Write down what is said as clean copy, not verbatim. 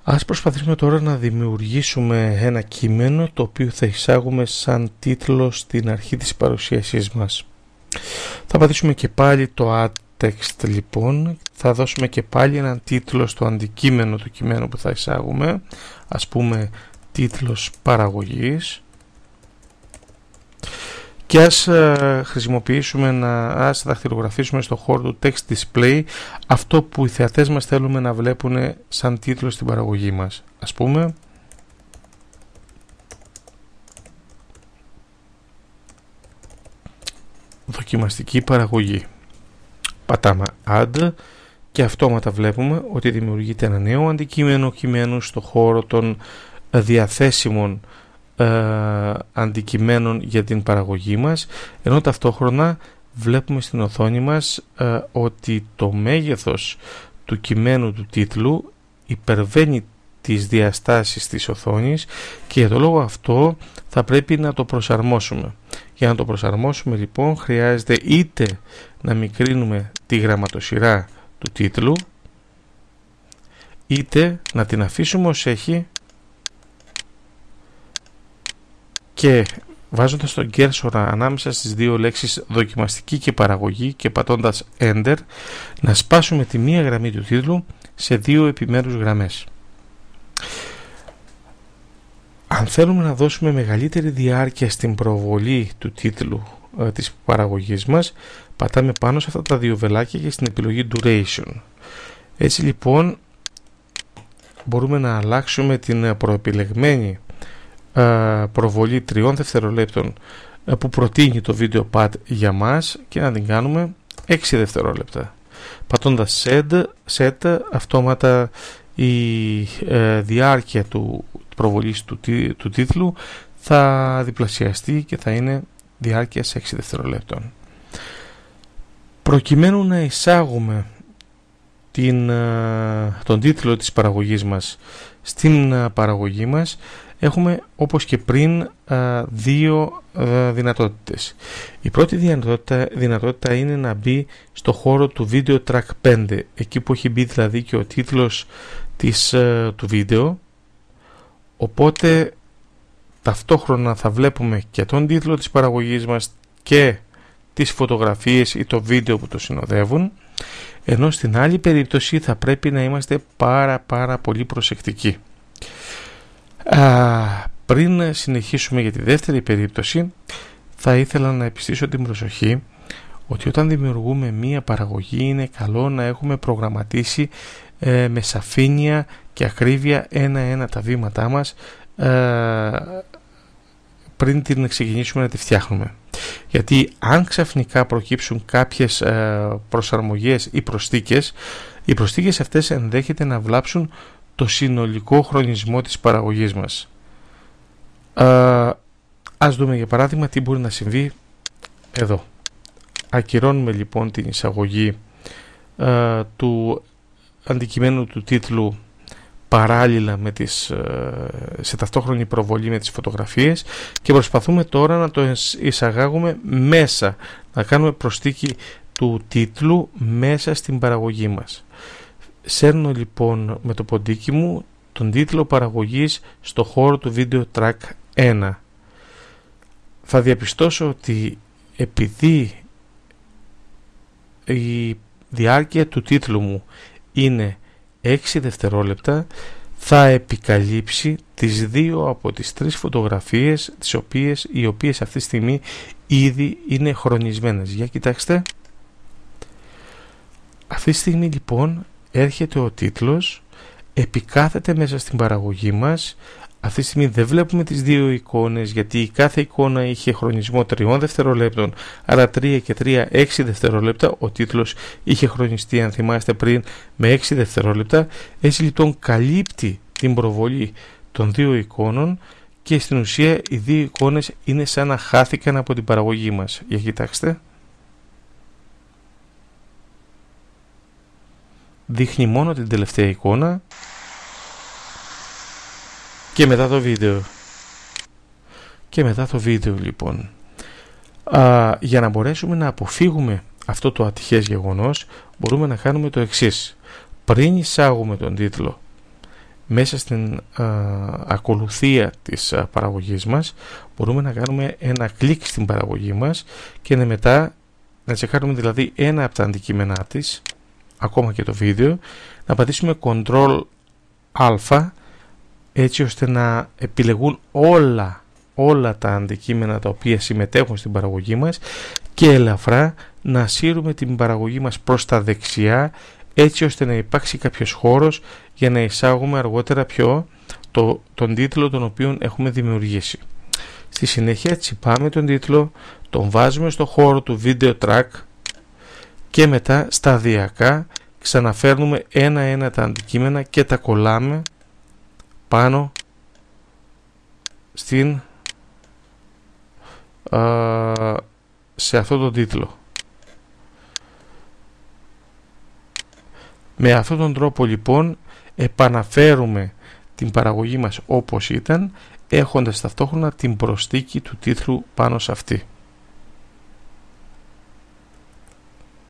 Ας προσπαθήσουμε τώρα να δημιουργήσουμε ένα κείμενο το οποίο θα εισάγουμε σαν τίτλο στην αρχή της παρουσίασής μας. Θα πατήσουμε και πάλι το Add Text λοιπόν, θα δώσουμε και πάλι έναν τίτλο στο αντικείμενο του κειμένου που θα εισάγουμε, ας πούμε τίτλος παραγωγής, και ας χρησιμοποιήσουμε ας δαχτυλογραφήσουμε στο χώρο του Text Display αυτό που οι θεατές μας θέλουμε να βλέπουν σαν τίτλο στην παραγωγή μας. Ας πούμε δοκιμαστική παραγωγή. Πατάμε Add και αυτόματα βλέπουμε ότι δημιουργείται ένα νέο αντικείμενο κειμένου στο χώρο των διαθέσιμων αντικειμένων για την παραγωγή μας, ενώ ταυτόχρονα βλέπουμε στην οθόνη μας ότι το μέγεθος του κειμένου του τίτλου υπερβαίνει τις διαστάσεις της οθόνης και για το λόγο αυτό θα πρέπει να το προσαρμόσουμε. Για να το προσαρμόσουμε λοιπόν χρειάζεται είτε να μικρύνουμε τη γραμματοσυρά του τίτλου, είτε να την αφήσουμε ως έχει και βάζοντας τον κέρσορα ανάμεσα στις δύο λέξεις δοκιμαστική και παραγωγή και πατώντας Enter να σπάσουμε τη μία γραμμή του τίτλου σε δύο επιμέρους γραμμές. Αν θέλουμε να δώσουμε μεγαλύτερη διάρκεια στην προβολή του τίτλου της παραγωγής μας, πατάμε πάνω σε αυτά τα δύο βελάκια και στην επιλογή Duration. Έτσι λοιπόν μπορούμε να αλλάξουμε την προεπιλεγμένη προβολή 3 δευτερολέπτων που προτείνει το VideoPad για μας και να την κάνουμε 6 δευτερόλεπτα. Πατώντας Set, αυτόματα η διάρκεια του προβολής του τίτλου θα διπλασιαστεί και θα είναι διάρκεια σε 6 δευτερολέπτων. Προκειμένου να εισάγουμε τον τίτλο της παραγωγής μας στην παραγωγή μας, έχουμε όπως και πριν δύο δυνατότητες. Η πρώτη δυνατότητα είναι να μπει στο χώρο του Video Track 5, εκεί που έχει μπει δηλαδή και ο τίτλος του βίντεο, οπότε ταυτόχρονα θα βλέπουμε και τον τίτλο της παραγωγής μας και τις φωτογραφίες ή το βίντεο που το συνοδεύουν, ενώ στην άλλη περίπτωση θα πρέπει να είμαστε πάρα πολύ προσεκτικοί. Πριν συνεχίσουμε για τη δεύτερη περίπτωση, θα ήθελα να επιστήσω την προσοχή ότι όταν δημιουργούμε μία παραγωγή είναι καλό να έχουμε προγραμματίσει με σαφήνεια και ακρίβεια ένα-ένα τα βήματά μας πριν την ξεκινήσουμε να τη φτιάχνουμε. Γιατί αν ξαφνικά προκύψουν κάποιες προσαρμογές ή προσθήκες, οι προσθήκες αυτές ενδέχεται να βλάψουν το συνολικό χρονισμό της παραγωγής μας. Ας δούμε για παράδειγμα τι μπορεί να συμβεί εδώ. Ακυρώνουμε λοιπόν την εισαγωγή του αντικειμένου του τίτλου παράλληλα σε ταυτόχρονη προβολή με τις φωτογραφίες και προσπαθούμε τώρα να το εισαγάγουμε μέσα, να κάνουμε προσθήκη του τίτλου μέσα στην παραγωγή μας. Σέρνω λοιπόν με το ποντίκι μου τον τίτλο παραγωγής στο χώρο του Video Track 1. Θα διαπιστώσω ότι επειδή η διάρκεια του τίτλου μου είναι 6 δευτερόλεπτα, θα επικαλύψει τις δύο από τις 3 φωτογραφίες οι οποίες αυτή τη στιγμή ήδη είναι χρονισμένες. Για κοιτάξτε. Αυτή τη στιγμή λοιπόν έρχεται ο τίτλος, επικάθεται μέσα στην παραγωγή μας. Αυτή τη στιγμή δεν βλέπουμε τις δύο εικόνες γιατί η κάθε εικόνα είχε χρονισμό 3 δευτερολέπτων, άρα 3 και 3 6 δευτερόλεπτα. Ο τίτλος είχε χρονιστεί, αν θυμάστε πριν, με 6 δευτερόλεπτα. Έτσι λοιπόν καλύπτει την προβολή των δύο εικόνων και στην ουσία οι δύο εικόνες είναι σαν να χάθηκαν από την παραγωγή μας. Για κοιτάξτε. Δείχνει μόνο την τελευταία εικόνα και μετά το βίντεο. Και μετά το βίντεο λοιπόν. Για να μπορέσουμε να αποφύγουμε αυτό το ατυχές γεγονός, μπορούμε να κάνουμε το εξής. Πριν εισάγουμε τον τίτλο μέσα στην ακολουθία της παραγωγής μας μπορούμε να κάνουμε ένα κλικ στην παραγωγή μας και μετά να τσεκάρουμε δηλαδή ένα από τα αντικείμενά της, ακόμα και το βίντεο, να πατήσουμε Ctrl Α έτσι ώστε να επιλεγούν όλα τα αντικείμενα τα οποία συμμετέχουν στην παραγωγή μας και ελαφρά να σύρουμε την παραγωγή μας προς τα δεξιά έτσι ώστε να υπάρξει κάποιος χώρος για να εισάγουμε αργότερα τον τίτλο τον οποίο έχουμε δημιουργήσει. Στη συνέχεια τσιπάμε τον τίτλο, τον βάζουμε στο χώρο του video track και μετά σταδιακά ξαναφέρνουμε ένα-ένα τα αντικείμενα και τα κολλάμε πάνω σε αυτό τον τίτλο. Με αυτόν τον τρόπο λοιπόν επαναφέρουμε την παραγωγή μας όπως ήταν, έχοντας ταυτόχρονα την προσθήκη του τίτλου πάνω σε αυτή.